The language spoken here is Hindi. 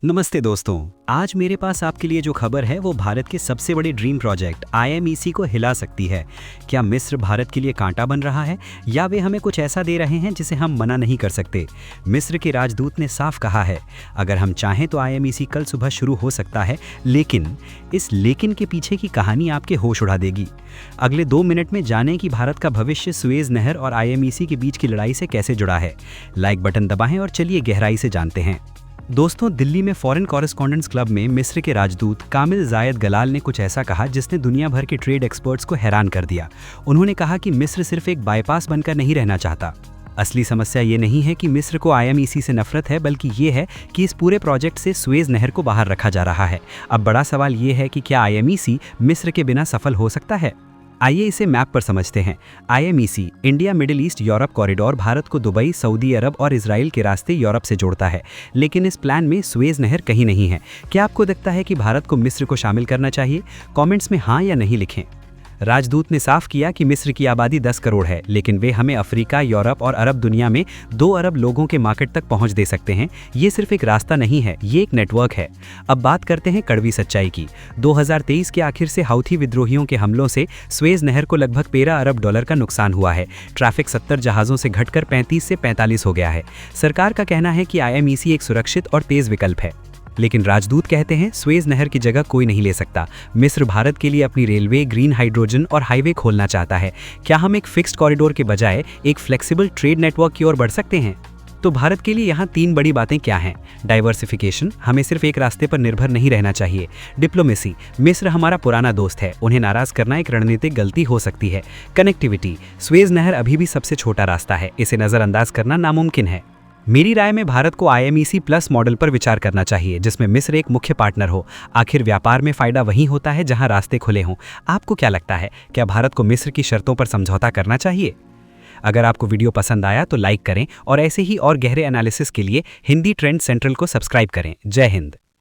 नमस्ते दोस्तों। आज मेरे पास आपके लिए जो खबर है वो भारत के सबसे बड़े ड्रीम प्रोजेक्ट आईएमईसी को हिला सकती है। क्या मिस्र भारत के लिए कांटा बन रहा है या वे हमें कुछ ऐसा दे रहे हैं जिसे हम मना नहीं कर सकते? मिस्र के राजदूत ने साफ कहा है, अगर हम चाहें तो आईएमईसी कल सुबह शुरू हो सकता है, लेकिन इस लेकिन के पीछे की कहानी आपके होश उड़ा देगी। अगले 2 मिनट में जानें कि भारत का भविष्य सुएज नहर और आईएमईसी के बीच की लड़ाई से कैसे जुड़ा है। लाइक बटन दबाएं और चलिए गहराई से जानते हैं। दोस्तों, दिल्ली में फॉरेन कॉरेस्पॉन्डेंट्स क्लब में मिस्र के राजदूत कामिल जायद गलाल ने कुछ ऐसा कहा जिसने दुनिया भर के ट्रेड एक्सपर्ट्स को हैरान कर दिया। उन्होंने कहा कि मिस्र सिर्फ एक बाईपास बनकर नहीं रहना चाहता। असली समस्या ये नहीं है कि मिस्र को आईएमईसी से नफरत है, बल्कि ये है कि इस पूरे प्रोजेक्ट से सुएज नहर को बाहर रखा जा रहा है। अब बड़ा सवाल ये है कि क्या आईएमईसी मिस्र के बिना सफल हो सकता है? आइए इसे मैप पर समझते हैं। IMEC India middle east Europe corridor Bharat को दुबई, सऊदी अरब और इजराइल के रास्ते यूरोप से जोड़ता है, लेकिन इस प्लान में सुएज नहर कहीं नहीं है। क्या आपको लगता है कि भारत को मिस्र को शामिल करना चाहिए? कमेंट्स में हाँ या नहीं लिखें। राजदूत ने साफ किया कि मिस्र की आबादी 10 करोड़ है, लेकिन वे हमें अफ्रीका, यूरोप और अरब दुनिया में 2 अरब लोगों के मार्केट तक पहुंच दे सकते हैं। ये सिर्फ एक रास्ता नहीं है, ये एक नेटवर्क है। अब बात करते हैं कड़वी सच्चाई की। 2023 के आखिर से हाउथी विद्रोहियों के हमलों से सुएज नहर को लगभग $13 अरब का नुकसान हुआ है। ट्रैफिक 70 जहाजों से घटकर 35 से 45 हो गया है। सरकार का कहना है कि आईएमईसी एक सुरक्षित और तेज विकल्प है, लेकिन राजदूत कहते हैं सुएज नहर की जगह कोई नहीं ले सकता। मिस्र भारत के लिए अपनी रेलवे, ग्रीन हाइड्रोजन और हाईवे खोलना चाहता है। क्या हम एक फिक्स्ड कॉरिडोर के बजाय एक फ्लेक्सिबल ट्रेड नेटवर्क की ओर बढ़ सकते हैं? तो भारत के लिए यहाँ 3 बड़ी बातें क्या हैं? डाइवर्सिफिकेशन, हमें सिर्फ एक रास्ते पर निर्भर नहीं रहना चाहिए। डिप्लोमेसी, मिस्र हमारा पुराना दोस्त है, उन्हें नाराज करना एक रणनीतिक गलती हो सकती है। कनेक्टिविटी, सुएज नहर अभी भी सबसे छोटा रास्ता है, इसे नजरअंदाज करना नामुमकिन है। मेरी राय में भारत को आईएमईसी प्लस मॉडल पर विचार करना चाहिए, जिसमें मिस्र एक मुख्य पार्टनर हो। आखिर व्यापार में फायदा वहीं होता है जहां रास्ते खुले हों। आपको क्या लगता है, क्या भारत को मिस्र की शर्तों पर समझौता करना चाहिए? अगर आपको वीडियो पसंद आया तो लाइक करें और ऐसे ही और गहरे एनालिसिस के लिए हिंदी ट्रेंड सेंट्रल को सब्सक्राइब करें। जय हिंद।